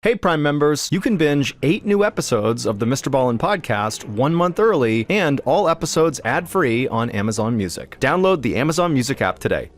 Hey Prime members, you can binge 8 new episodes of the MrBallen podcast 1 month early and all episodes ad-free on Amazon Music. Download the Amazon Music app today.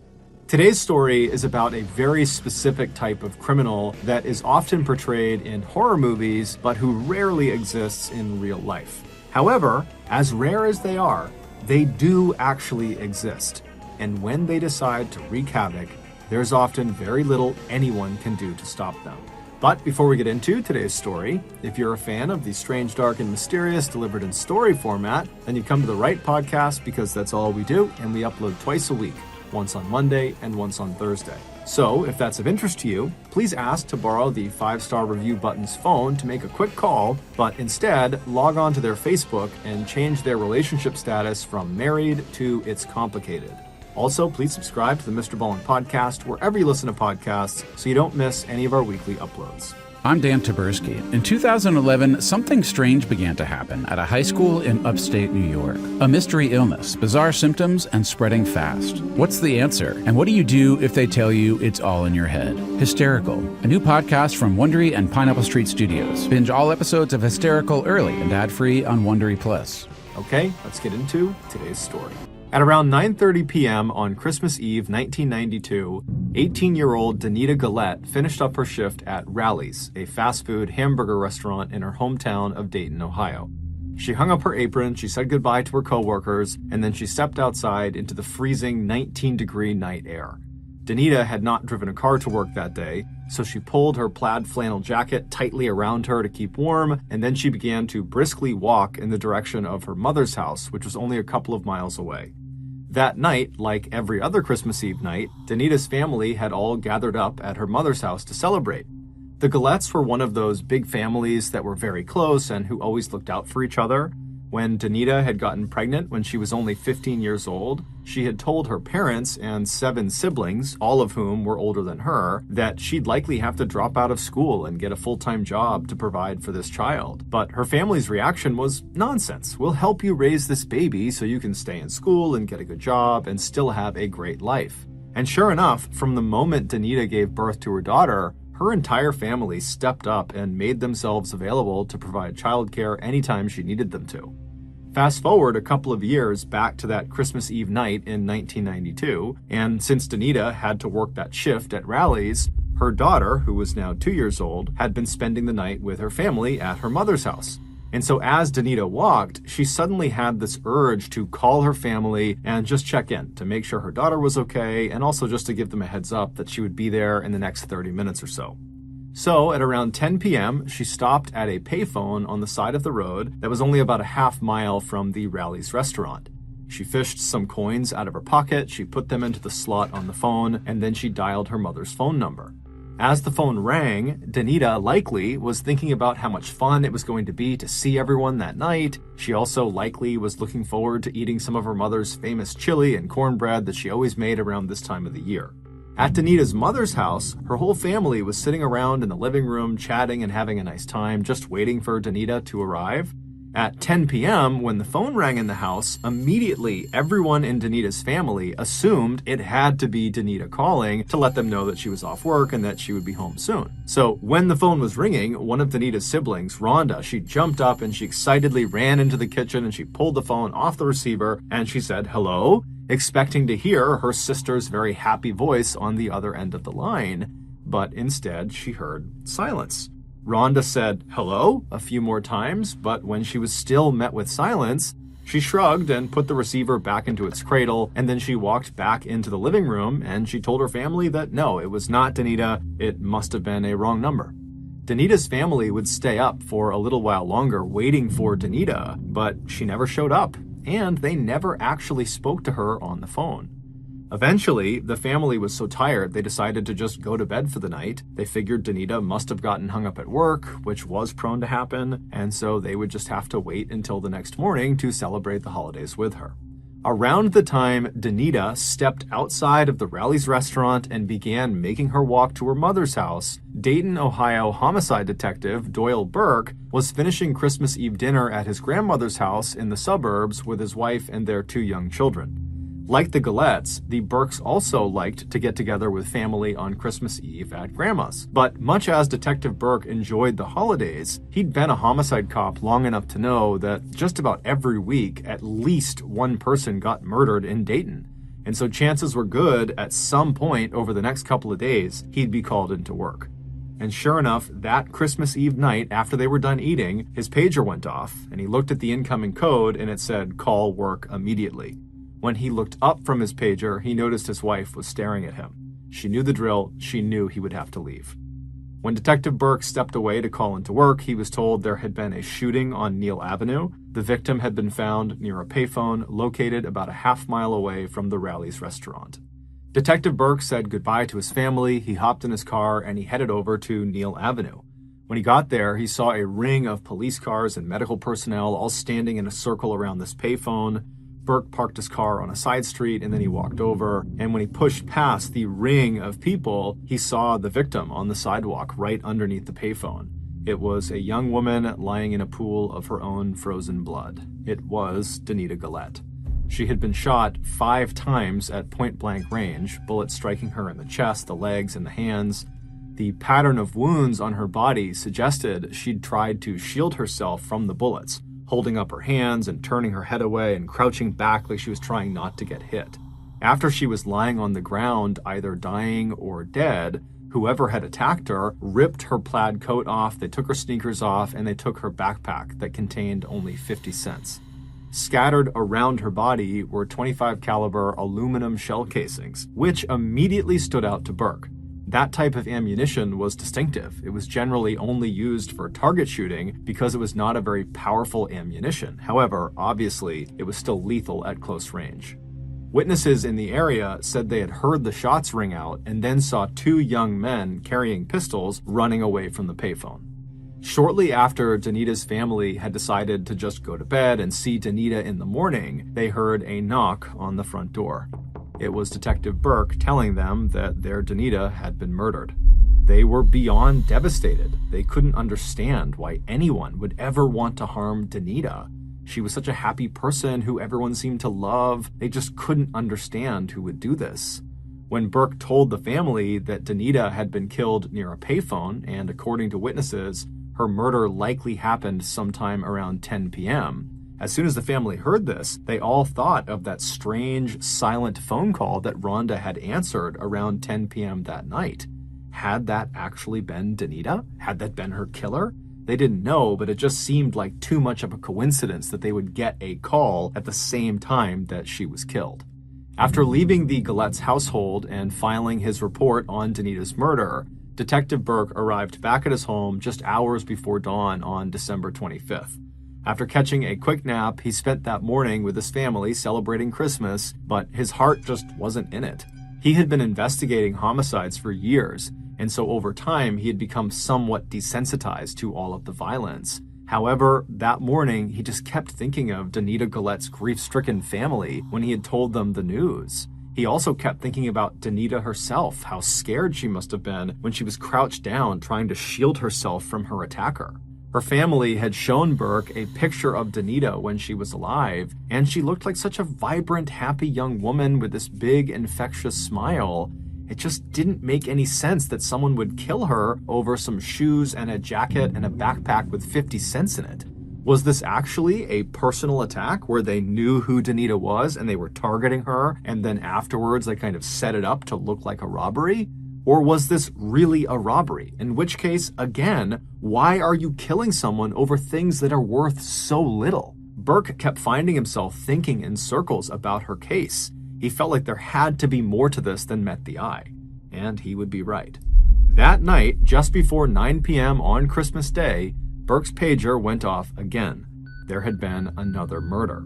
Today's story is about a very specific type of criminal that is often portrayed in horror movies, but who rarely exists in real life. However, as rare as they are, they do actually exist. And when they decide to wreak havoc, there's often very little anyone can do to stop them. But before we get into today's story, if you're a fan of the strange, dark, and mysterious delivered in story format, then you come to the right podcast because that's all we do, and we upload twice a week, once on Monday and once on Thursday. So if that's of interest to you, please ask to borrow the 5-star review button's phone to make a quick call, but instead log on to their Facebook and change their relationship status from married to it's complicated. Also, please subscribe to the MrBallen podcast wherever you listen to podcasts so you don't miss any of our weekly uploads. I'm Dan Taberski. In 2011, something strange began to happen at a high school in upstate New York. A mystery illness, bizarre symptoms, and spreading fast. What's the answer? And what do you do if they tell you it's all in your head? Hysterical, a new podcast from Wondery and Pineapple Street Studios. Binge all episodes of Hysterical early and ad-free on Wondery Plus. Okay, let's get into today's story. At around 9:30 p.m. on Christmas Eve 1992, 18-year-old Danita Gullette finished up her shift at Rally's, a fast food hamburger restaurant in her hometown of Dayton, Ohio. She hung up her apron, she said goodbye to her coworkers, and then she stepped outside into the freezing 19-degree night air. Danita had not driven a car to work that day, so she pulled her plaid flannel jacket tightly around her to keep warm, and then she began to briskly walk in the direction of her mother's house, which was only a couple of miles away. That night, like every other Christmas Eve night, Danita's family had all gathered up at her mother's house to celebrate. The Gullettes were one of those big families that were very close and who always looked out for each other. When Danita had gotten pregnant when she was only 15 years old, she had told her parents and 7 siblings, all of whom were older than her, that she'd likely have to drop out of school and get a full-time job to provide for this child. But her family's reaction was, "Nonsense. We'll help you raise this baby so you can stay in school and get a good job and still have a great life." And sure enough, from the moment Danita gave birth to her daughter, her entire family stepped up and made themselves available to provide childcare anytime she needed them to. Fast forward a couple of years back to that Christmas Eve night in 1992, and since Danita had to work that shift at Rally's, her daughter, who was now 2 years old, had been spending the night with her family at her mother's house. And so as Danita walked, she suddenly had this urge to call her family and just check in to make sure her daughter was okay, and also just to give them a heads up that she would be there in the next 30 minutes or so. So at around 10 p.m., she stopped at a payphone on the side of the road that was only about a half mile from the Rally's restaurant. She fished some coins out of her pocket, she put them into the slot on the phone, and then she dialed her mother's phone number. As the phone rang, Danita likely was thinking about how much fun it was going to be to see everyone that night. She also likely was looking forward to eating some of her mother's famous chili and cornbread that she always made around this time of the year. At Danita's mother's house, her whole family was sitting around in the living room chatting and having a nice time, just waiting for Danita to arrive. At 10 p.m., when the phone rang in the house, immediately everyone in Danita's family assumed it had to be Danita calling to let them know that she was off work and that she would be home soon. So when the phone was ringing, one of Danita's siblings, Rhonda, she jumped up and she excitedly ran into the kitchen and she pulled the phone off the receiver and she said, "Hello?" expecting to hear her sister's very happy voice on the other end of the line, but instead she heard silence. Rhonda said, "Hello?" a few more times, but when she was still met with silence, she shrugged and put the receiver back into its cradle, and then she walked back into the living room and she told her family that no, it was not Danita, it must have been a wrong number. Danita's family would stay up for a little while longer waiting for Danita, but she never showed up, and they never actually spoke to her on the phone. Eventually, the family was so tired they decided to just go to bed for the night. They figured Danita must have gotten hung up at work, which was prone to happen, and so they would just have to wait until the next morning to celebrate the holidays with her. Around the time Danita stepped outside of the Rally's restaurant and began making her walk to her mother's house, Dayton, Ohio homicide detective Doyle Burke was finishing Christmas Eve dinner at his grandmother's house in the suburbs with his wife and their 2 young children. Like the Gullettes, the Burkes also liked to get together with family on Christmas Eve at Grandma's. But much as Detective Burke enjoyed the holidays, he'd been a homicide cop long enough to know that just about every week, at least one person got murdered in Dayton. And so chances were good at some point over the next couple of days, he'd be called into work. And sure enough, that Christmas Eve night, after they were done eating, his pager went off, and he looked at the incoming code and it said, "Call work immediately." When he looked up from his pager, he noticed his wife was staring at him. She knew the drill. She knew he would have to leave. When Detective Burke stepped away to call into work, he was told there had been a shooting on Neal Avenue. The victim had been found near a payphone located about a half-mile away from the Rally's restaurant. Detective Burke said goodbye to his family, he hopped in his car, and he headed over to Neal Avenue. When he got there, he saw a ring of police cars and medical personnel all standing in a circle around this payphone. Burke parked his car on a side street and then he walked over, and when he pushed past the ring of people, he saw the victim on the sidewalk right underneath the payphone. It was a young woman lying in a pool of her own frozen blood. It was Danita Gullette. She had been shot 5 times at point-blank range, bullets striking her in the chest, the legs, and the hands. The pattern of wounds on her body suggested she'd tried to shield herself from the bullets, holding up her hands and turning her head away and crouching back like she was trying not to get hit. After she was lying on the ground, either dying or dead, whoever had attacked her ripped her plaid coat off, they took her sneakers off, and they took her backpack that contained only 50 cents. Scattered around her body were .25 caliber aluminum shell casings, which immediately stood out to Burke. That type of ammunition was distinctive. It was generally only used for target shooting because it was not a very powerful ammunition. However, obviously, it was still lethal at close range. Witnesses in the area said they had heard the shots ring out and then saw 2 young men carrying pistols running away from the payphone. Shortly after Danita's family had decided to just go to bed and see Danita in the morning, they heard a knock on the front door. It was Detective Burke telling them that their Danita had been murdered. They were beyond devastated. They couldn't understand why anyone would ever want to harm Danita. She was such a happy person who everyone seemed to love. They just couldn't understand who would do this. When Burke told the family that Danita had been killed near a payphone, and according to witnesses, her murder likely happened sometime around 10 p.m., as soon as the family heard this, they all thought of that strange, silent phone call that Rhonda had answered around 10 p.m. that night. Had that actually been Danita? Had that been her killer? They didn't know, but it just seemed like too much of a coincidence that they would get a call at the same time that she was killed. After leaving the Gullette's household and filing his report on Danita's murder, Detective Burke arrived back at his home just hours before dawn on December 25th. After catching a quick nap, he spent that morning with his family celebrating Christmas, but his heart just wasn't in it. He had been investigating homicides for years, and so over time he had become somewhat desensitized to all of the violence. However, that morning he just kept thinking of Danita Gullette's grief-stricken family when he had told them the news. He also kept thinking about Danita herself, how scared she must have been when she was crouched down trying to shield herself from her attacker. Her family had shown Burke a picture of Danita when she was alive, and she looked like such a vibrant, happy young woman with this big, infectious smile. It just didn't make any sense that someone would kill her over some shoes and a jacket and a backpack with 50 cents in it. Was this actually a personal attack where they knew who Danita was and they were targeting her, and then afterwards they kind of set it up to look like a robbery? Or was this really a robbery? In which case, again, why are you killing someone over things that are worth so little? Burke kept finding himself thinking in circles about her case. He felt like there had to be more to this than met the eye. And he would be right. That night, just before 9 p.m. on Christmas Day, Burke's pager went off again. There had been another murder.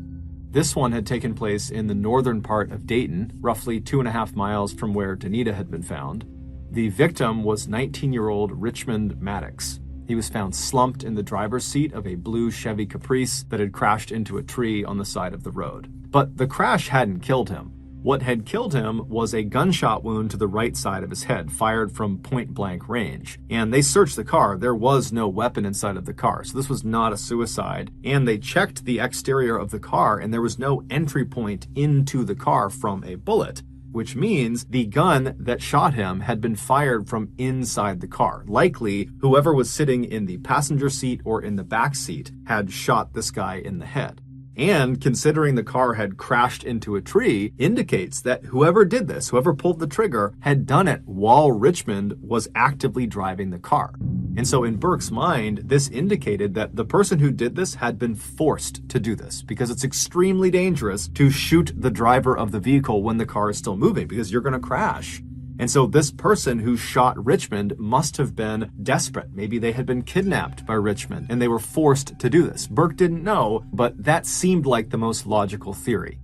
This one had taken place in the northern part of Dayton, roughly 2.5 miles from where Danita had been found. The victim was 19-year-old Richmond Maddox. He was found slumped in the driver's seat of a blue Chevy Caprice that had crashed into a tree on the side of the road. But the crash hadn't killed him. What had killed him was a gunshot wound to the right side of his head, fired from point-blank range. And they searched the car. There was no weapon inside of the car, so this was not a suicide. And they checked the exterior of the car, and there was no entry point into the car from a bullet, which means the gun that shot him had been fired from inside the car. Likely, whoever was sitting in the passenger seat or in the back seat had shot this guy in the head. And considering the car had crashed into a tree, indicates that whoever did this, whoever pulled the trigger, had done it while Richmond was actively driving the car. And so in Burke's mind, this indicated that the person who did this had been forced to do this, because it's extremely dangerous to shoot the driver of the vehicle when the car is still moving, because you're going to crash. And so this person who shot Richmond must have been desperate. Maybe they had been kidnapped by Richmond and they were forced to do this. Burke didn't know, but that seemed like the most logical theory.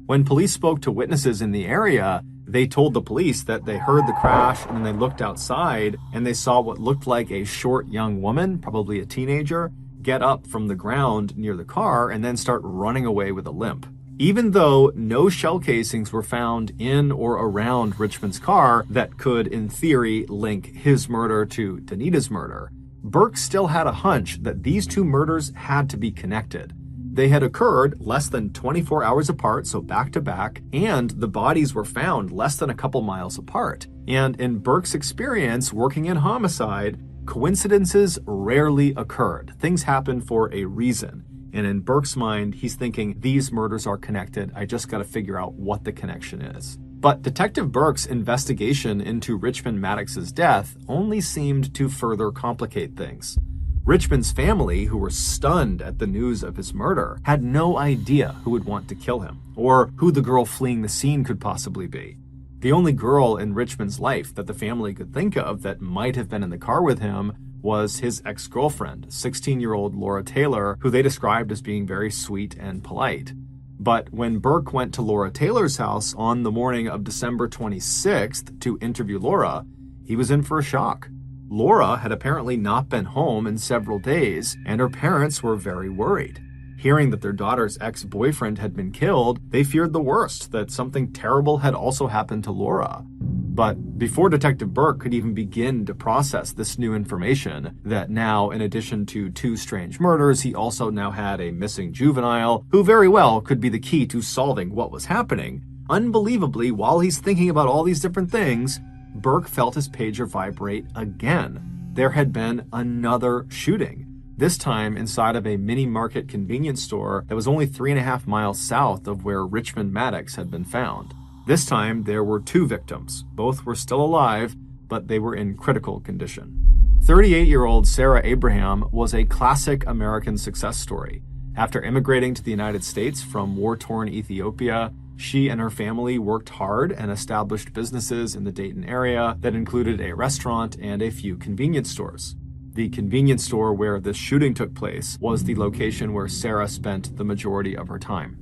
When police spoke to witnesses in the area, they told the police that they heard the crash and then they looked outside and they saw what looked like a short young woman, probably a teenager, get up from the ground near the car and then start running away with a limp. Even though no shell casings were found in or around Richmond's car that could, in theory, link his murder to Danita's murder, Burke still had a hunch that these two murders had to be connected. They had occurred less than 24 hours apart, so back to back, and the bodies were found less than a couple miles apart. And in Burke's experience working in homicide, coincidences rarely occurred. Things happen for a reason. And in Burke's mind, he's thinking, these murders are connected. I just got to figure out what the connection is. But Detective Burke's investigation into Richmond Maddox's death only seemed to further complicate things. Richmond's family, who were stunned at the news of his murder, had no idea who would want to kill him, or who the girl fleeing the scene could possibly be. The only girl in Richmond's life that the family could think of that might have been in the car with him was his ex-girlfriend, 16-year-old Laura Taylor, who they described as being very sweet and polite. But when Burke went to Laura Taylor's house on the morning of December 26th to interview Laura, he was in for a shock. Laura had apparently not been home in several days, and her parents were very worried. Hearing that their daughter's ex-boyfriend had been killed, they feared the worst, that something terrible had also happened to Laura. But before Detective Burke could even begin to process this new information, that now, in addition to two strange murders, he also now had a missing juvenile, who very well could be the key to solving what was happening, unbelievably, while he's thinking about all these different things, Burke felt his pager vibrate again. There had been another shooting. This time inside of a mini-market convenience store that was only 3.5 miles south of where Richmond Maddox had been found. This time, there were two victims. Both were still alive, but they were in critical condition. 38-year-old Sarah Abraham was a classic American success story. After immigrating to the United States from war-torn Ethiopia, she and her family worked hard and established businesses in the Dayton area that included a restaurant and a few convenience stores. The convenience store where this shooting took place was the location where Sarah spent the majority of her time.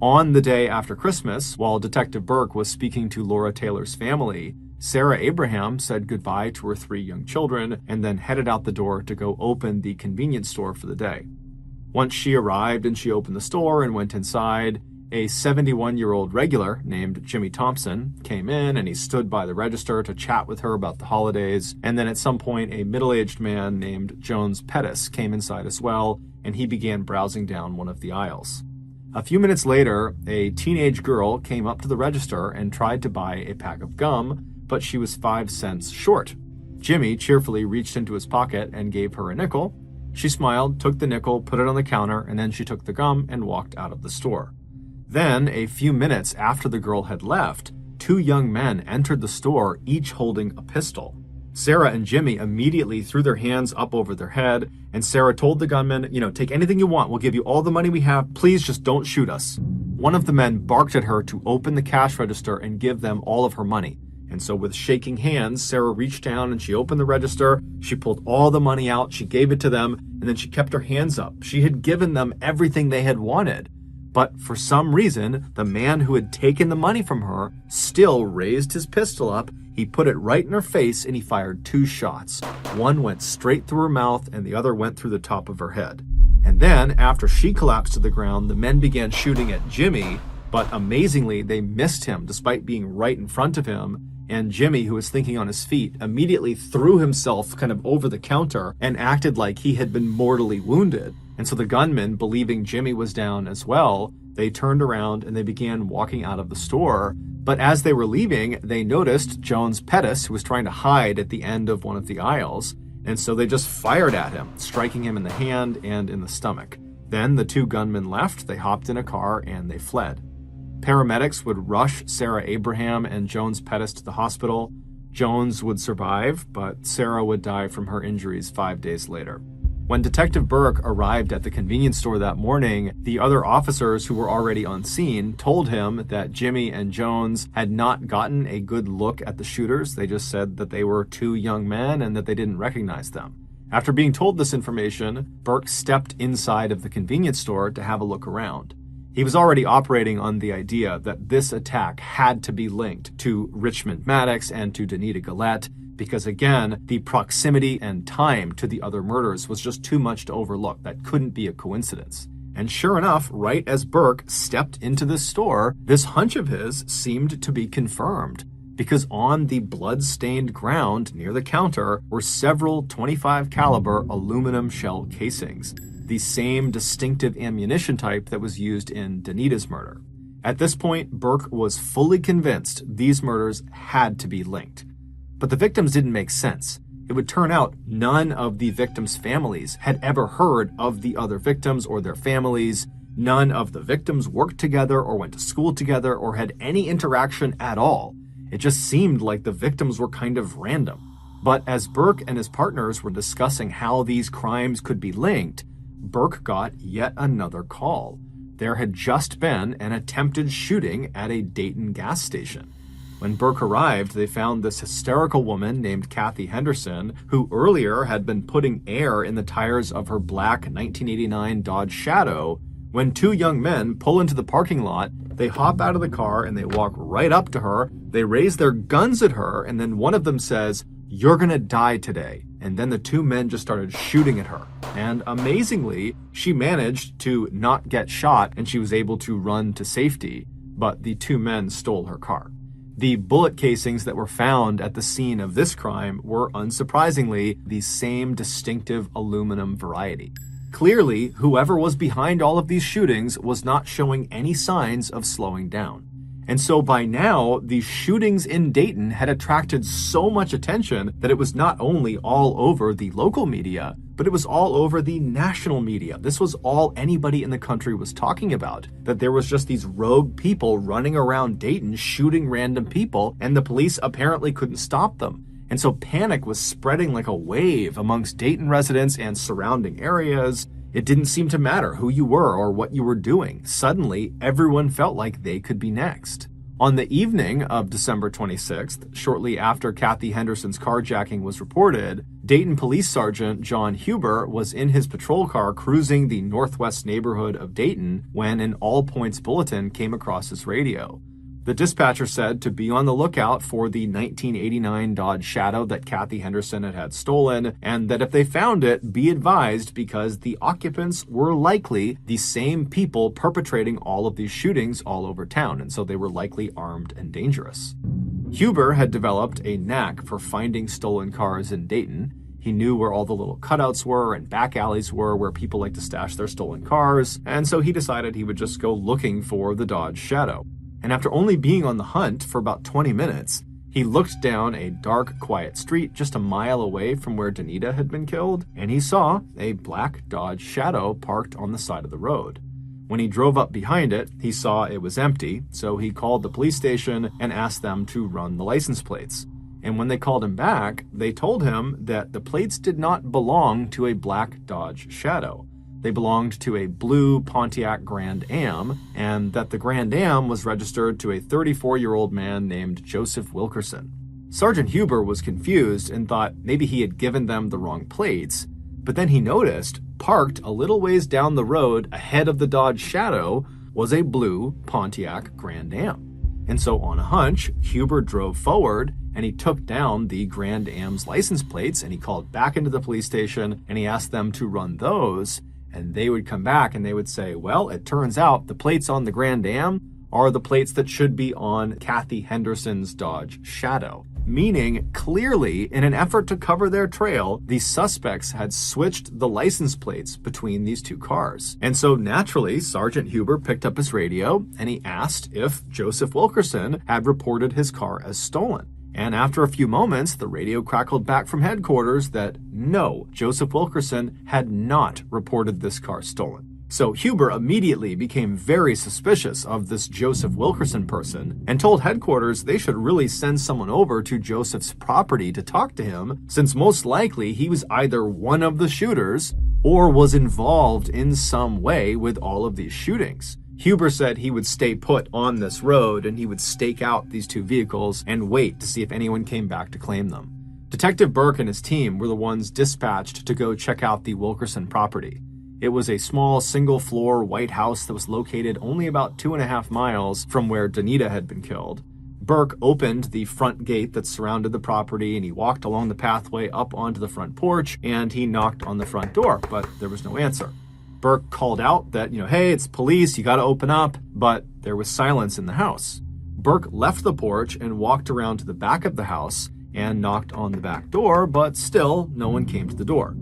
On the day after Christmas, while Detective Burke was speaking to Laura Taylor's family, Sarah Abraham said goodbye to her 3 young children and then headed out the door to go open the convenience store for the day. Once she arrived and she opened the store and went inside, a 71-year-old regular named Jimmy Thompson came in and he stood by the register to chat with her about the holidays. And then at some point, a middle-aged man named Jones Pettis came inside as well, and he began browsing down one of the aisles. A few minutes later, a teenage girl came up to the register and tried to buy a pack of gum, but she was 5 cents short. Jimmy cheerfully reached into his pocket and gave her a nickel. She smiled, took the nickel, put it on the counter, and then she took the gum and walked out of the store. Then, a few minutes after the girl had left, 2 young men entered the store, each holding a pistol. Sarah and Jimmy immediately threw their hands up over their head, and Sarah told the gunman, take anything you want, we'll give you all the money we have, please just don't shoot us. One of the men barked at her to open the cash register and give them all of her money. And so with shaking hands, Sarah reached down and she opened the register, she pulled all the money out, she gave it to them, and then she kept her hands up. She had given them everything they had wanted. But for some reason, the man who had taken the money from her still raised his pistol up. He put it right in her face and he fired 2 shots. One went straight through her mouth and the other went through the top of her head. And then, after she collapsed to the ground, the men began shooting at Jimmy, But amazingly, they missed him despite being right in front of him. And Jimmy, who was thinking on his feet, immediately threw himself kind of over the counter and acted like he had been mortally wounded. And so the gunmen, believing Jimmy was down as well, they turned around and they began walking out of the store. But as they were leaving, they noticed Jones Pettis, who was trying to hide at the end of one of the aisles. And so they just fired at him, striking him in the hand and in the stomach. Then the two gunmen left, they hopped in a car, and they fled. Paramedics would rush Sarah Abraham and Jones Pettis to the hospital. Jones would survive, but Sarah would die from her injuries 5 days later. When Detective Burke arrived at the convenience store that morning, the other officers who were already on scene told him that Jimmy and Jones had not gotten a good look at the shooters. They just said that they were two young men and that they didn't recognize them. After being told this information, Burke stepped inside of the convenience store to have a look around. He was already operating on the idea that this attack had to be linked to Richmond Maddox and to Danita Gullette, because again, the proximity and time to the other murders was just too much to overlook. That couldn't be a coincidence. And sure enough, right as Burke stepped into the store, this hunch of his seemed to be confirmed, because on the blood-stained ground near the counter were several .25 caliber aluminum shell casings, the same distinctive ammunition type that was used in Danita's murder. At this point, Burke was fully convinced these murders had to be linked. But the victims didn't make sense. It would turn out none of the victims' families had ever heard of the other victims or their families. None of the victims worked together or went to school together or had any interaction at all. It just seemed like the victims were kind of random. But as Burke and his partners were discussing how these crimes could be linked, Burke got yet another call. There had just been an attempted shooting at a Dayton gas station. When Burke arrived, they found this hysterical woman named Kathy Henderson, who earlier had been putting air in the tires of her black 1989 Dodge Shadow. When two young men pull into the parking lot, they hop out of the car and they walk right up to her. They raise their guns at her, and then one of them says, "You're gonna die today." And then the two men just started shooting at her. And amazingly, she managed to not get shot and she was able to run to safety, but the two men stole her car. The bullet casings that were found at the scene of this crime were, unsurprisingly, the same distinctive aluminum variety. Clearly, whoever was behind all of these shootings was not showing any signs of slowing down. And so by now, the shootings in Dayton had attracted so much attention that it was not only all over the local media, but it was all over the national media. This was all anybody in the country was talking about, that there was just these rogue people running around Dayton shooting random people, and the police apparently couldn't stop them. And so panic was spreading like a wave amongst Dayton residents and surrounding areas. It didn't seem to matter who you were or what you were doing. Suddenly, everyone felt like they could be next. On the evening of December 26th, shortly after Kathy Henderson's carjacking was reported, Dayton Police Sergeant John Huber was in his patrol car cruising the northwest neighborhood of Dayton when an all-points bulletin came across his radio. The dispatcher said to be on the lookout for the 1989 Dodge Shadow that Kathy Henderson had stolen, and that if they found it, be advised because the occupants were likely the same people perpetrating all of these shootings all over town, and so they were likely armed and dangerous. Huber had developed a knack for finding stolen cars in Dayton. He knew where all the little cutouts were and back alleys were where people like to stash their stolen cars, and so he decided he would just go looking for the Dodge Shadow. And after only being on the hunt for about 20 minutes, he looked down a dark, quiet street just a mile away from where Danita had been killed, and he saw a black Dodge Shadow parked on the side of the road. When he drove up behind it, he saw it was empty, so he called the police station and asked them to run the license plates. And when they called him back, they told him that the plates did not belong to a black Dodge Shadow. They belonged to a blue Pontiac Grand Am, and that the Grand Am was registered to a 34-year-old man named Joseph Wilkerson. Sergeant Huber was confused and thought maybe he had given them the wrong plates, but then he noticed, parked a little ways down the road ahead of the Dodge Shadow, was a blue Pontiac Grand Am. And so on a hunch, Huber drove forward and he took down the Grand Am's license plates and he called back into the police station and he asked them to run those. And they would come back and they would say, well, it turns out the plates on the Grand Am are the plates that should be on Kathy Henderson's Dodge Shadow. Meaning, clearly, in an effort to cover their trail, the suspects had switched the license plates between these two cars. And so naturally, Sergeant Huber picked up his radio and he asked if Joseph Wilkerson had reported his car as stolen. And after a few moments, the radio crackled back from headquarters that no, Joseph Wilkerson had not reported this car stolen. So Huber immediately became very suspicious of this Joseph Wilkerson person and told headquarters they should really send someone over to Joseph's property to talk to him, since most likely he was either one of the shooters or was involved in some way with all of these shootings. Huber said he would stay put on this road and he would stake out these two vehicles and wait to see if anyone came back to claim them. Detective Burke and his team were the ones dispatched to go check out the Wilkerson property. It was a small single-floor white house that was located only about 2.5 miles from where Danita had been killed. Burke opened the front gate that surrounded the property and he walked along the pathway up onto the front porch and he knocked on the front door, but there was no answer. Burke called out that, hey, it's police, you gotta open up, but there was silence in the house. Burke left the porch and walked around to the back of the house and knocked on the back door, but still no one came to the door.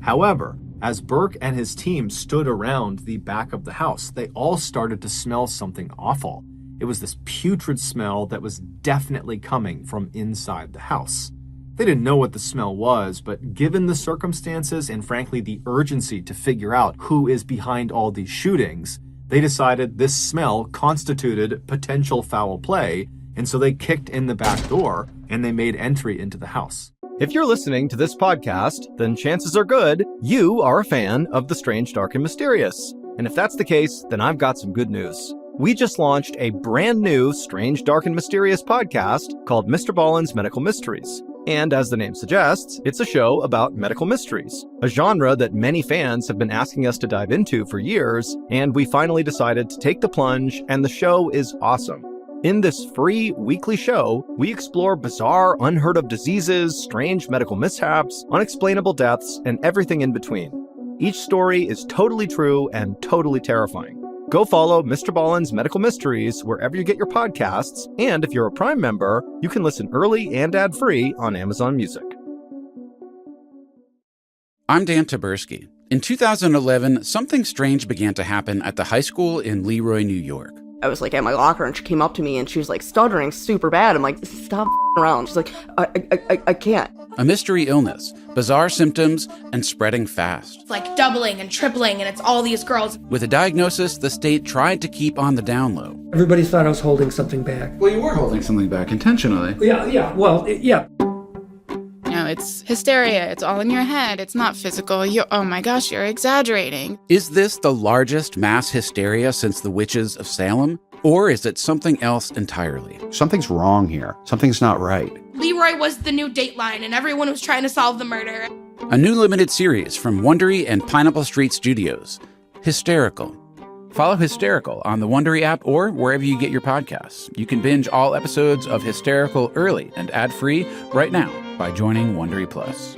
However, as Burke and his team stood around the back of the house, they all started to smell something awful. It was this putrid smell that was definitely coming from inside the house. They didn't know what the smell was, but given the circumstances and frankly the urgency to figure out who is behind all these shootings, they decided this smell constituted potential foul play, and so they kicked in the back door and they made entry into the house. If you're listening to this podcast, then chances are good you are a fan of the strange, dark, and mysterious. And if that's the case, then I've got some good news. We just launched a brand new strange, dark, and mysterious podcast called MrBallen's Medical Mysteries. And as the name suggests, it's a show about medical mysteries, a genre that many fans have been asking us to dive into for years, and we finally decided to take the plunge, and the show is awesome. In this free weekly show, we explore bizarre, unheard of diseases, strange medical mishaps, unexplainable deaths, and everything in between. Each story is totally true and totally terrifying. Go follow MrBallen's Medical Mysteries wherever you get your podcasts, and if you're a Prime member, you can listen early and ad-free on Amazon Music. I'm Dan Taberski. In 2011, something strange began to happen at the high school in Leroy, New York. I was like at my locker and she came up to me and she was like stuttering super bad. I'm like, stop around. She's like, I can't. A mystery illness, bizarre symptoms, and spreading fast. It's like doubling and tripling, and it's all these girls. With a diagnosis, the state tried to keep on the down low. Everybody thought I was holding something back. Well, you were holding something back intentionally. Yeah. No, it's hysteria. It's all in your head. It's not physical. Oh my gosh, you're exaggerating. Is this the largest mass hysteria since the witches of Salem? Or is it something else entirely? Something's wrong here. Something's not right. Leroy was the new Dateline, and everyone was trying to solve the murder. A new limited series from Wondery and Pineapple Street Studios. Hysterical. Follow Hysterical on the Wondery app or wherever you get your podcasts. You can binge all episodes of Hysterical early and ad-free right now by joining Wondery Plus.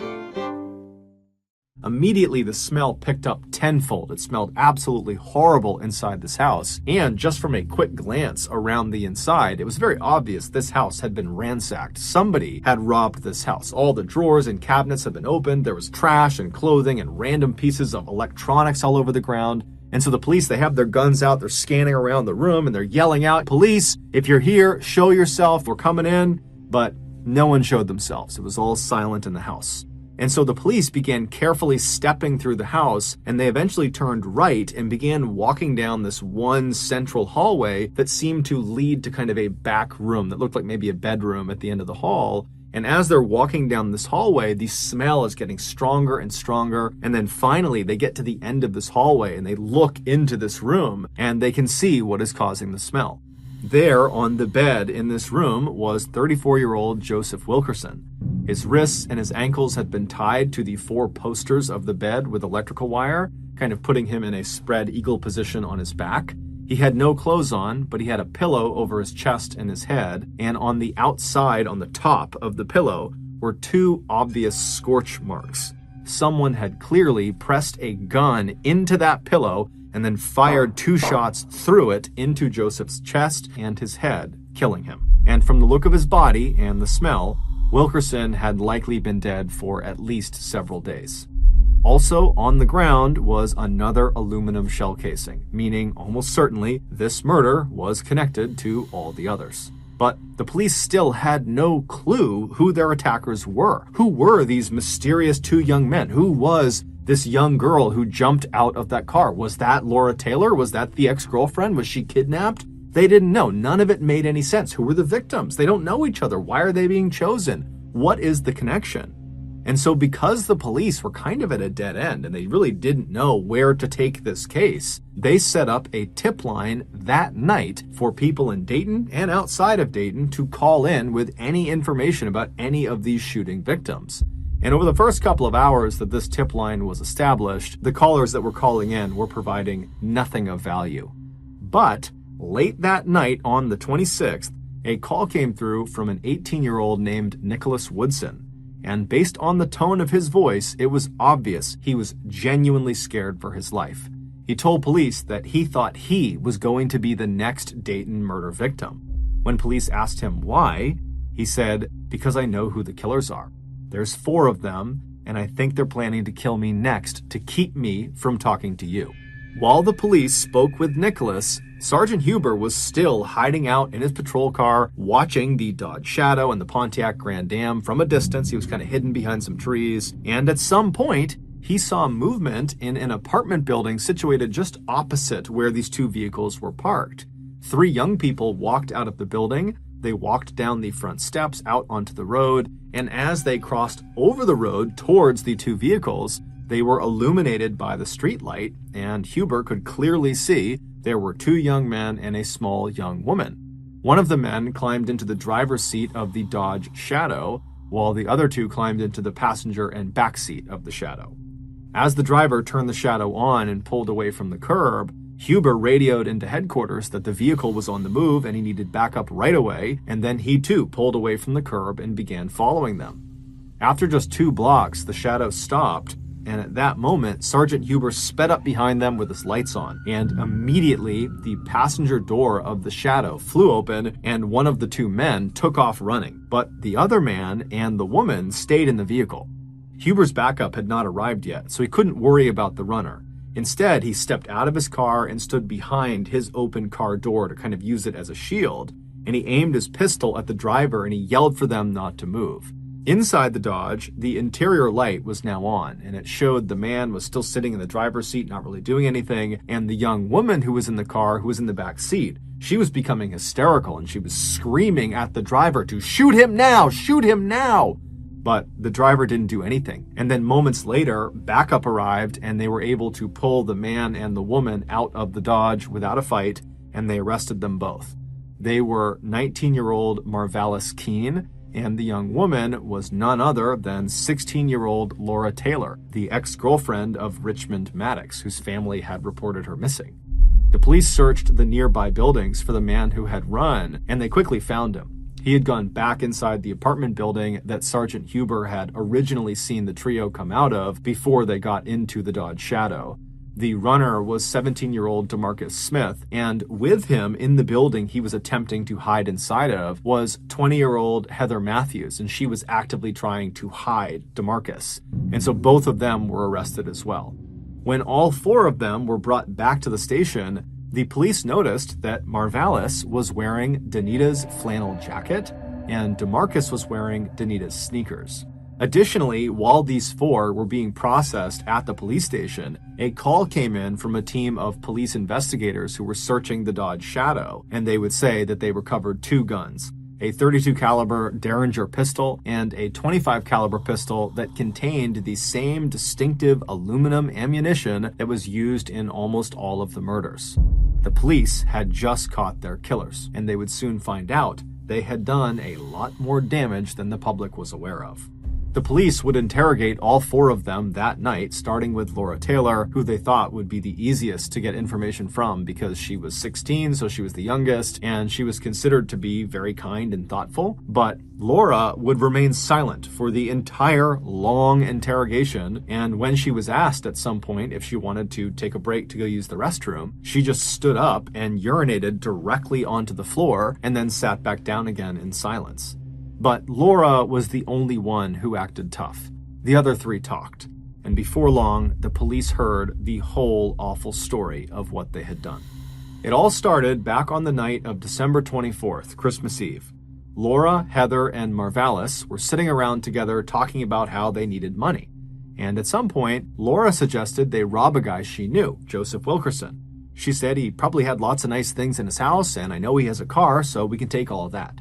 Immediately, the smell picked up tenfold. It smelled absolutely horrible inside this house. And just from a quick glance around the inside, it was very obvious this house had been ransacked. Somebody had robbed this house. All the drawers and cabinets had been opened. There was trash and clothing and random pieces of electronics all over the ground. And so the police, they have their guns out, they're scanning around the room, and they're yelling out, "Police, if you're here, show yourself, we're coming in." But no one showed themselves. It was all silent in the house. And so the police began carefully stepping through the house, and they eventually turned right and began walking down this one central hallway that seemed to lead to kind of a back room that looked like maybe a bedroom at the end of the hall. And as they're walking down this hallway, the smell is getting stronger and stronger. And then finally, they get to the end of this hallway and they look into this room and they can see what is causing the smell. There on the bed in this room was 34-year-old Joseph Wilkerson. His wrists and his ankles had been tied to the 4 posters of the bed with electrical wire, kind of putting him in a spread eagle position on his back. He had no clothes on, but he had a pillow over his chest and his head, and on the outside, on the top of the pillow, were 2 obvious scorch marks. Someone had clearly pressed a gun into that pillow and then fired 2 shots through it into Joseph's chest and his head, killing him. And from the look of his body and the smell, Wilkerson had likely been dead for at least several days. Also on the ground was another aluminum shell casing, meaning almost certainly this murder was connected to all the others. But the police still had no clue who their attackers were. Who were these mysterious 2 young men? Who was this young girl who jumped out of that car? Was that Laura Taylor? Was that the ex-girlfriend? Was she kidnapped? They didn't know. None of it made any sense. Who were the victims? They don't know each other. Why are they being chosen? What is the connection? And so because the police were kind of at a dead end and they really didn't know where to take this case, they set up a tip line that night for people in Dayton and outside of Dayton to call in with any information about any of these shooting victims. And over the first couple of hours that this tip line was established, the callers that were calling in were providing nothing of value. But late that night on the 26th, a call came through from an 18-year-old named Nicholas Woodson. And based on the tone of his voice, it was obvious he was genuinely scared for his life. He told police that he thought he was going to be the next Dayton murder victim. When police asked him why, he said, "Because I know who the killers are. There's 4 of them, and I think they're planning to kill me next to keep me from talking to you." While the police spoke with Nicholas, Sergeant Huber was still hiding out in his patrol car, watching the Dodge Shadow and the Pontiac Grand Am from a distance. He was kind of hidden behind some trees. And at some point, he saw movement in an apartment building situated just opposite where these 2 vehicles were parked. 3 young people walked out of the building. They walked down the front steps out onto the road. And as they crossed over the road towards the 2 vehicles, they were illuminated by the streetlight, and Huber could clearly see there were 2 young men and a small young woman. One of the men climbed into the driver's seat of the Dodge Shadow, while the other 2 climbed into the passenger and back seat of the Shadow. As the driver turned the Shadow on and pulled away from the curb, Huber radioed into headquarters that the vehicle was on the move and he needed backup right away, and then he too pulled away from the curb and began following them. After just 2 blocks, the Shadow stopped, and at that moment, Sergeant Huber sped up behind them with his lights on, and immediately the passenger door of the Shadow flew open and one of the 2 men took off running, but the other man and the woman stayed in the vehicle. Huber's backup had not arrived yet, so he couldn't worry about the runner. Instead, he stepped out of his car and stood behind his open car door to kind of use it as a shield, and he aimed his pistol at the driver and he yelled for them not to move. Inside the Dodge, the interior light was now on, and it showed the man was still sitting in the driver's seat, not really doing anything, and the young woman who was in the car, who was in the back seat, she was becoming hysterical, and she was screaming at the driver to shoot him now, shoot him now! But the driver didn't do anything. And then moments later, backup arrived, and they were able to pull the man and the woman out of the Dodge without a fight, and they arrested them both. They were 19-year-old Marvalis Keene, and the young woman was none other than 16-year-old Laura Taylor, the ex-girlfriend of Richmond Maddox, whose family had reported her missing. The police searched the nearby buildings for the man who had run, and they quickly found him. He had gone back inside the apartment building that Sergeant Huber had originally seen the trio come out of before they got into the Dodge Shadow. The runner was 17-year-old DeMarcus Smith, and with him in the building he was attempting to hide inside of was 20-year-old Heather Matthews, and she was actively trying to hide DeMarcus. And so both of them were arrested as well. When all 4 of them were brought back to the station, the police noticed that Marvalis was wearing Danita's flannel jacket, and DeMarcus was wearing Danita's sneakers. Additionally, while these 4 were being processed at the police station, a call came in from a team of police investigators who were searching the Dodge Shadow, and they would say that they recovered 2 guns, a .32 caliber Derringer pistol and a .25 caliber pistol that contained the same distinctive aluminum ammunition that was used in almost all of the murders. The police had just caught their killers, and they would soon find out they had done a lot more damage than the public was aware of. The police would interrogate all 4 of them that night, starting with Laura Taylor, who they thought would be the easiest to get information from because she was 16, so she was the youngest, and she was considered to be very kind and thoughtful. But Laura would remain silent for the entire long interrogation, and when she was asked at some point if she wanted to take a break to go use the restroom, she just stood up and urinated directly onto the floor and then sat back down again in silence. But Laura was the only one who acted tough. The other 3 talked, and before long, the police heard the whole awful story of what they had done. It all started back on the night of December 24th, Christmas Eve. Laura, Heather, and Marvalis were sitting around together talking about how they needed money. And at some point, Laura suggested they rob a guy she knew, Joseph Wilkerson. She said he probably had lots of nice things in his house, and I know he has a car, so we can take all of that.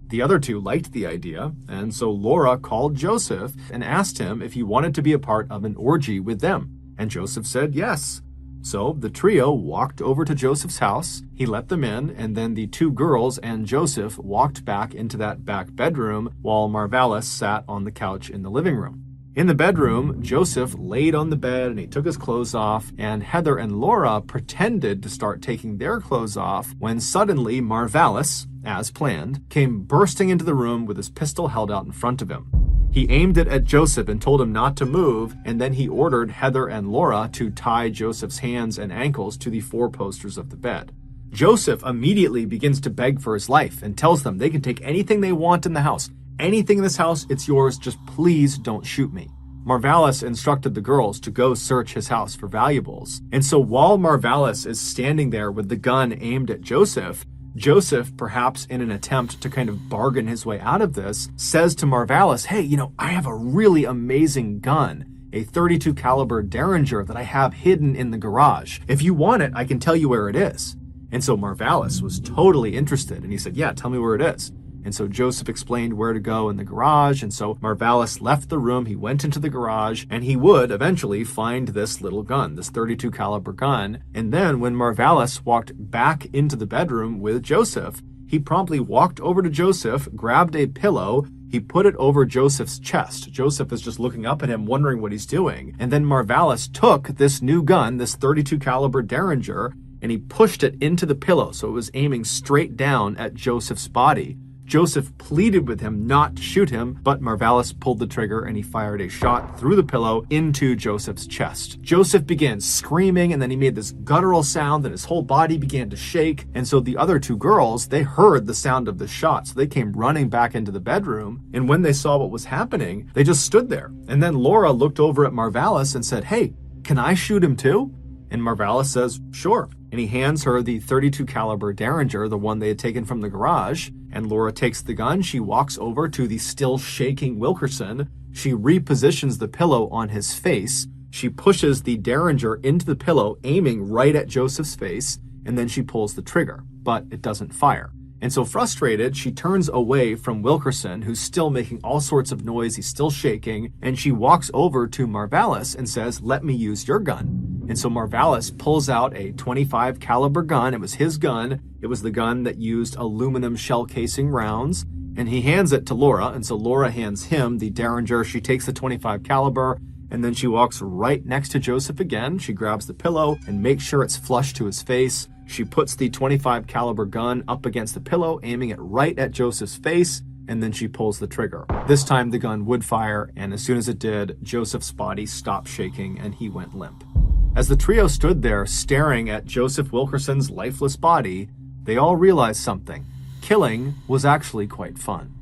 The other 2 liked the idea, and so Laura called Joseph and asked him if he wanted to be a part of an orgy with them, and Joseph said yes. So the trio walked over to Joseph's house, he let them in, and then the 2 girls and Joseph walked back into that back bedroom while Marvalis sat on the couch in the living room. In the bedroom, Joseph laid on the bed and he took his clothes off, and Heather and Laura pretended to start taking their clothes off when suddenly Marvalis, as planned, came bursting into the room with his pistol held out in front of him. He aimed it at Joseph and told him not to move, and then he ordered Heather and Laura to tie Joseph's hands and ankles to the 4 posters of the bed. Joseph immediately begins to beg for his life and tells them they can take anything they want in the house. Anything in this house, it's yours, just please don't shoot me. Marvalis instructed the girls to go search his house for valuables. And so while Marvalis is standing there with the gun aimed at Joseph, Joseph, perhaps in an attempt to kind of bargain his way out of this, says to Marvalis, hey, I have a really amazing gun, a .32 caliber Derringer that I have hidden in the garage. If you want it, I can tell you where it is. And so Marvalis was totally interested, and he said, yeah, tell me where it is. And so Joseph explained where to go in the garage, and so Marvalis left the room, he went into the garage, and he would eventually find this little gun, this .32 caliber gun. And then when Marvalis walked back into the bedroom with Joseph, he promptly walked over to Joseph, grabbed a pillow, he put it over Joseph's chest. Joseph is just looking up at him, wondering what he's doing. And then Marvalis took this new gun, this .32 caliber Derringer, and he pushed it into the pillow, so it was aiming straight down at Joseph's body. Joseph pleaded with him not to shoot him, but Marvalis pulled the trigger and he fired a shot through the pillow into Joseph's chest. Joseph began screaming, and then he made this guttural sound and his whole body began to shake. And so the other 2 girls, they heard the sound of the shot, so they came running back into the bedroom. And when they saw what was happening, they just stood there. And then Laura looked over at Marvalis and said, hey, can I shoot him too? And Marvalis says, sure. And he hands her the .32 caliber Derringer, the one they had taken from the garage. And Laura takes the gun. She walks over to the still shaking Wilkerson. She repositions the pillow on his face. She pushes the Derringer into the pillow, aiming right at Joseph's face. And then she pulls the trigger, but it doesn't fire. And so frustrated, she turns away from Wilkerson, who's still making all sorts of noise. He's still shaking. And she walks over to Marvalis and says, let me use your gun. And so Marvalis pulls out a .25 caliber gun. It was his gun. It was the gun that used aluminum shell casing rounds. And he hands it to Laura. And so Laura hands him the Derringer. She takes the .25 caliber. And then she walks right next to Joseph again. She grabs the pillow and makes sure it's flush to his face. She puts the .25 caliber gun up against the pillow, aiming it right at Joseph's face, and then she pulls the trigger. This time the gun would fire, and as soon as it did, Joseph's body stopped shaking and he went limp. As the trio stood there staring at Joseph Wilkerson's lifeless body, they all realized something. Killing was actually quite fun.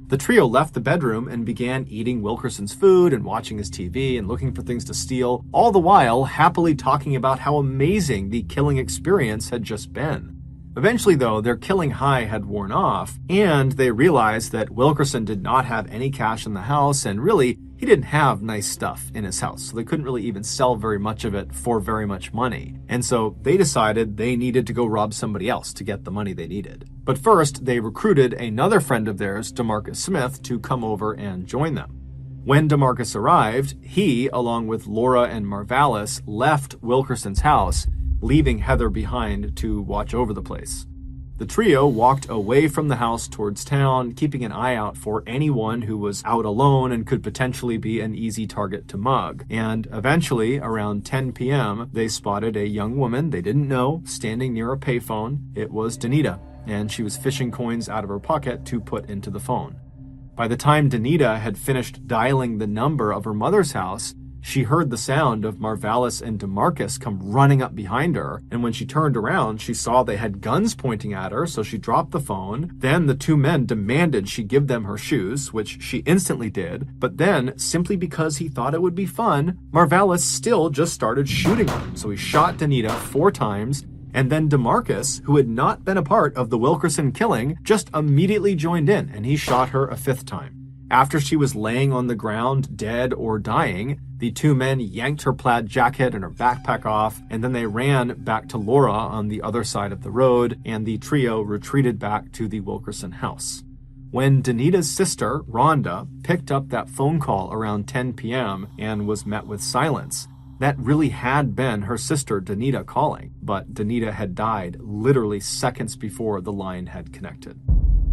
The trio left the bedroom and began eating Wilkerson's food and watching his TV and looking for things to steal, all the while happily talking about how amazing the killing experience had just been. Eventually, though, their killing high had worn off, and they realized that Wilkerson did not have any cash in the house, and really, he didn't have nice stuff in his house, so they couldn't really even sell very much of it for very much money. And so they decided they needed to go rob somebody else to get the money they needed. But first, they recruited another friend of theirs, DeMarcus Smith, to come over and join them. When DeMarcus arrived, he, along with Laura and Marvalis, left Wilkerson's house, leaving Heather behind to watch over the place. The trio walked away from the house towards town, keeping an eye out for anyone who was out alone and could potentially be an easy target to mug. And eventually, around 10 p.m., they spotted a young woman they didn't know standing near a payphone. It was Danita, and she was fishing coins out of her pocket to put into the phone. By the time Danita had finished dialing the number of her mother's house, she heard the sound of Marvalis and DeMarcus come running up behind her, and when she turned around, she saw they had guns pointing at her, so she dropped the phone. Then the two men demanded she give them her shoes, which she instantly did, but then, simply because he thought it would be fun, Marvalis still just started shooting her. So he shot Danita 4 times, and then DeMarcus, who had not been a part of the Wilkerson killing, just immediately joined in, and he shot her a 5th time. After she was laying on the ground, dead or dying, the two men yanked her plaid jacket and her backpack off, and then they ran back to Laura on the other side of the road, and the trio retreated back to the Wilkerson house. When Danita's sister, Rhonda, picked up that phone call around 10 p.m. and was met with silence, that really had been her sister Danita calling, but Danita had died literally seconds before the line had connected.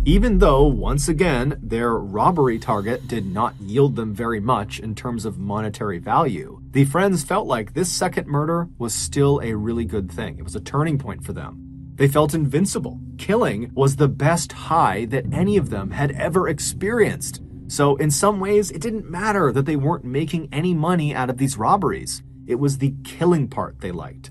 Even though, once again, their robbery target did not yield them very much in terms of monetary value, the friends felt like this second murder was still a really good thing. It was a turning point for them. They felt invincible. Killing was the best high that any of them had ever experienced. So in some ways, it didn't matter that they weren't making any money out of these robberies. It was the killing part they liked.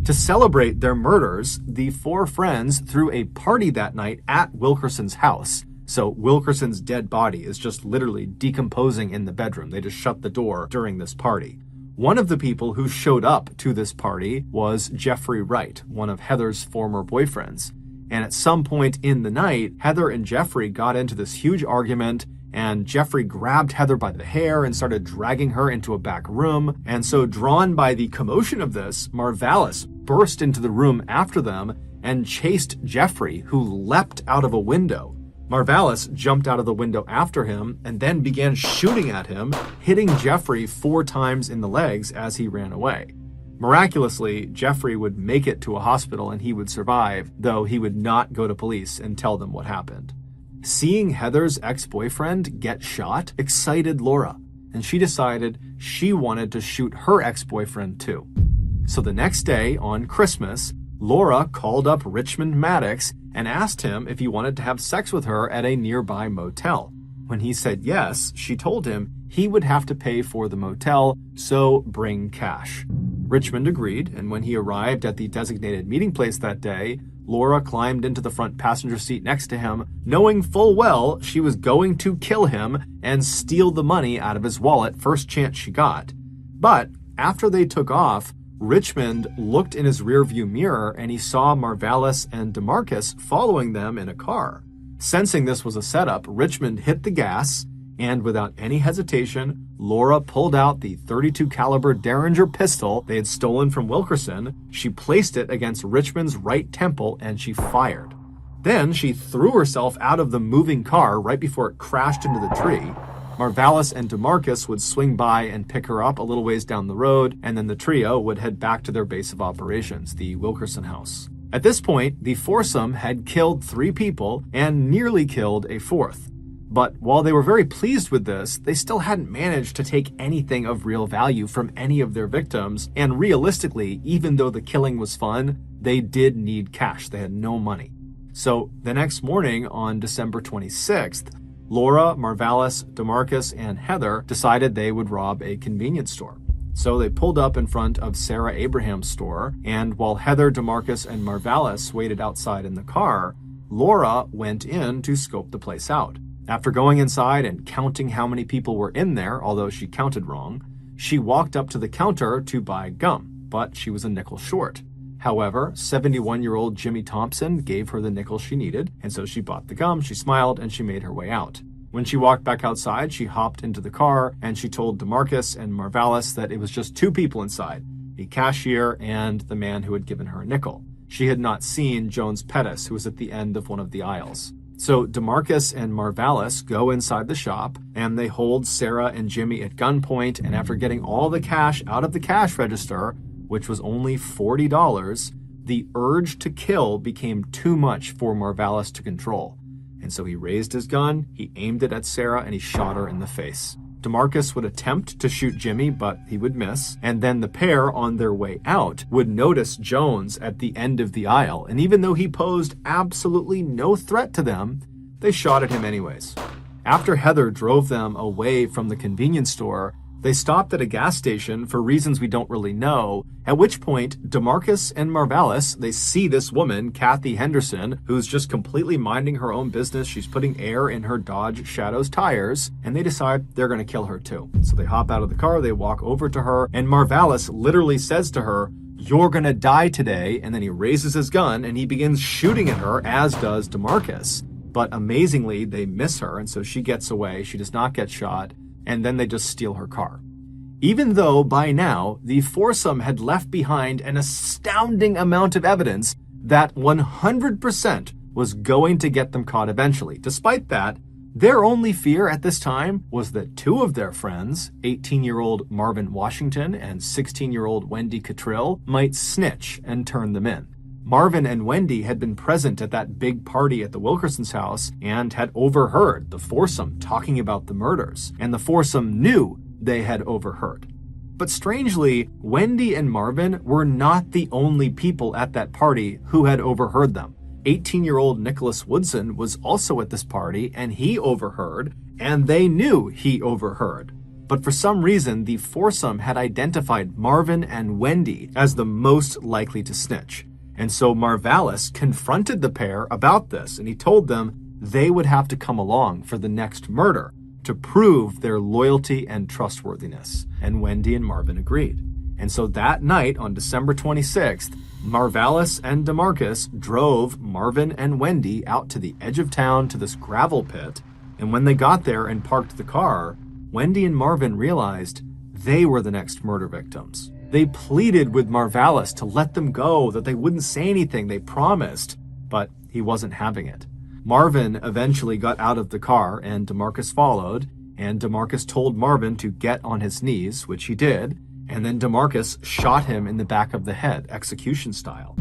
To celebrate their murders, the 4 friends threw a party that night at Wilkerson's house. So Wilkerson's dead body is just literally decomposing in the bedroom. They just shut the door during this party. One of the people who showed up to this party was Jeffrey Wright, one of Heather's former boyfriends. And at some point in the night, Heather and Jeffrey got into this huge argument, and Jeffrey grabbed Heather by the hair and started dragging her into a back room. And so, drawn by the commotion of this, Marvalis burst into the room after them and chased Jeffrey, who leapt out of a window. Marvalis jumped out of the window after him and then began shooting at him, hitting Jeffrey 4 times in the legs as he ran away. Miraculously, Jeffrey would make it to a hospital and he would survive, though he would not go to police and tell them what happened. Seeing Heather's ex-boyfriend get shot excited Laura, and she decided she wanted to shoot her ex-boyfriend too. So the next day, on Christmas, Laura called up Richmond Maddox and asked him if he wanted to have sex with her at a nearby motel. When he said yes, she told him he would have to pay for the motel, so bring cash. Richmond agreed, and when he arrived at the designated meeting place that day, Laura climbed into the front passenger seat next to him, knowing full well she was going to kill him and steal the money out of his wallet first chance she got. But after they took off, Richmond looked in his rearview mirror and he saw Marvalis and DeMarcus following them in a car. Sensing this was a setup, Richmond hit the gas, and without any hesitation, Laura pulled out the .32 caliber Derringer pistol they had stolen from Wilkerson. She placed it against Richmond's right temple and she fired. Then she threw herself out of the moving car right before it crashed into the tree. Marvalis and DeMarcus would swing by and pick her up a little ways down the road, and then the trio would head back to their base of operations, the Wilkerson house. At this point, the foursome had killed 3 people and nearly killed a 4th. But while they were very pleased with this, they still hadn't managed to take anything of real value from any of their victims, and realistically, even though the killing was fun, they did need cash. They had no money. So the next morning, on December 26th, Laura, Marvalis, DeMarcus, and Heather decided they would rob a convenience store. So they pulled up in front of Sarah Abraham's store, and while Heather, DeMarcus, and Marvalis waited outside in the car, Laura went in to scope the place out. After going inside and counting how many people were in there, although she counted wrong, she walked up to the counter to buy gum, but she was a nickel short. However, 71-year-old Jimmy Thompson gave her the nickel she needed, and so she bought the gum, she smiled, and she made her way out. When she walked back outside, she hopped into the car, and she told DeMarcus and Marvalis that it was just 2 people inside, a cashier and the man who had given her a nickel. She had not seen Jones Pettis, who was at the end of one of the aisles. So DeMarcus and Marvalis go inside the shop, and they hold Sarah and Jimmy at gunpoint, and after getting all the cash out of the cash register, which was only $40, the urge to kill became too much for Marvalis to control. And so he raised his gun, he aimed it at Sarah, and he shot her in the face. DeMarcus would attempt to shoot Jimmy, but he would miss. And then the pair, on their way out, would notice Jones at the end of the aisle. And even though he posed absolutely no threat to them, they shot at him anyways. After Heather drove them away from the convenience store, they stopped at a gas station for reasons we don't really know, at which point DeMarcus and Marvalis, they see this woman, Kathy Henderson, who's just completely minding her own business. She's putting air in her Dodge Shadow's tires, and they decide they're going to kill her too. So they hop out of the car, they walk over to her, and Marvalis literally says to her, "You're going to die today," and then he raises his gun and he begins shooting at her, as does DeMarcus. But amazingly, they miss her, and so she gets away. She does not get shot. And then they just steal her car. Even though by now the foursome had left behind an astounding amount of evidence that 100% was going to get them caught eventually. Despite that, their only fear at this time was that two of their friends, 18-year-old Marvin Washington and 16-year-old Wendy Cottrill, might snitch and turn them in. Marvin and Wendy had been present at that big party at the Wilkerson's house and had overheard the foursome talking about the murders, and the foursome knew they had overheard. But strangely, Wendy and Marvin were not the only people at that party who had overheard them. 18-year-old Nicholas Woodson was also at this party, and he overheard, and they knew he overheard. But for some reason, the foursome had identified Marvin and Wendy as the most likely to snitch. And so Marvalis confronted the pair about this, and he told them they would have to come along for the next murder to prove their loyalty and trustworthiness. And Wendy and Marvin agreed. And so that night, on December 26th, Marvalis and DeMarcus drove Marvin and Wendy out to the edge of town to this gravel pit. And when they got there and parked the car, Wendy and Marvin realized they were the next murder victims. They pleaded with Marvalis to let them go, that they wouldn't say anything, they promised, but he wasn't having it. Marvin eventually got out of the car and DeMarcus followed, and DeMarcus told Marvin to get on his knees, which he did, and then DeMarcus shot him in the back of the head, execution style.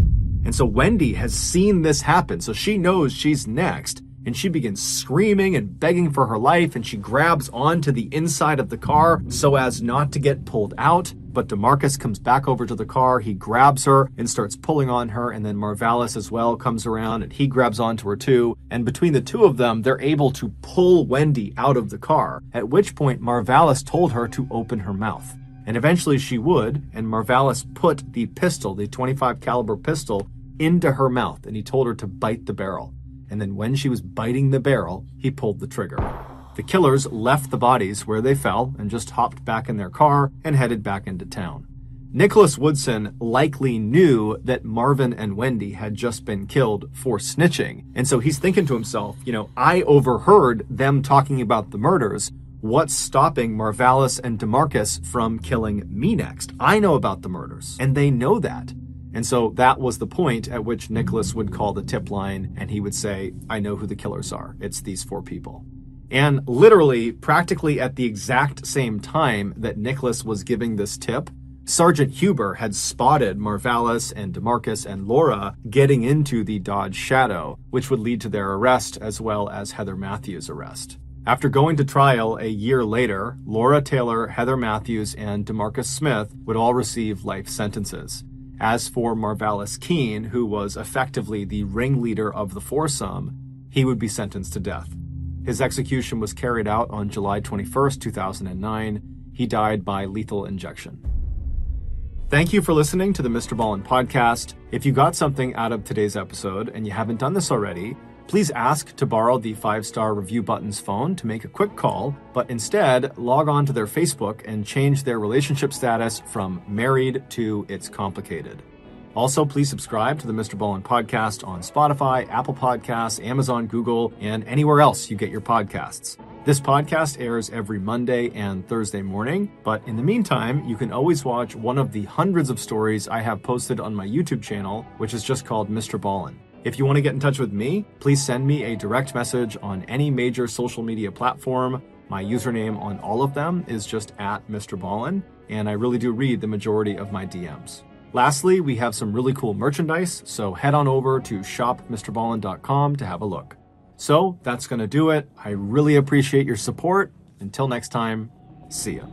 And so Wendy has seen this happen, so she knows she's next, and she begins screaming and begging for her life, and she grabs onto the inside of the car so as not to get pulled out. But DeMarcus comes back over to the car, he grabs her and starts pulling on her, and then Marvalis as well comes around and he grabs onto her too. And between the two of them, they're able to pull Wendy out of the car, at which point Marvalis told her to open her mouth. And eventually she would, and Marvalis put the pistol, the .25 caliber pistol, into her mouth, and he told her to bite the barrel. And then when she was biting the barrel, he pulled the trigger. The killers left the bodies where they fell and just hopped back in their car and headed back into town. Nicholas Woodson likely knew that Marvin and Wendy had just been killed for snitching. And so he's thinking to himself, I overheard them talking about the murders. What's stopping Marvalis and DeMarcus from killing me next? I know about the murders, and they know that. And so that was the point at which Nicholas would call the tip line, and he would say, I know who the killers are. It's these four people. And literally, practically at the exact same time that Nicholas was giving this tip, Sergeant Huber had spotted Marvalis and DeMarcus and Laura getting into the Dodge Shadow, which would lead to their arrest as well as Heather Matthews' arrest. After going to trial a year later, Laura Taylor, Heather Matthews, and DeMarcus Smith would all receive life sentences. As for Marvalis Keene, who was effectively the ringleader of the foursome, he would be sentenced to death. His execution was carried out on July 21st, 2009. He died by lethal injection. Thank you for listening to the MrBallen podcast. If you got something out of today's episode and you haven't done this already, please ask to borrow the 5-star review button's phone to make a quick call, but instead log on to their Facebook and change their relationship status from married to it's complicated. Also, please subscribe to the MrBallen podcast on Spotify, Apple Podcasts, Amazon, Google, and anywhere else you get your podcasts. This podcast airs every Monday and Thursday morning, but in the meantime, you can always watch one of the hundreds of stories I have posted on my YouTube channel, which is just called MrBallen. If you want to get in touch with me, please send me a direct message on any major social media platform. My username on all of them is just @MrBallen, and I really do read the majority of my DMs. Lastly, we have some really cool merchandise, so head on over to shopmrballen.com to have a look. So that's going to do it. I really appreciate your support. Until next time, see ya.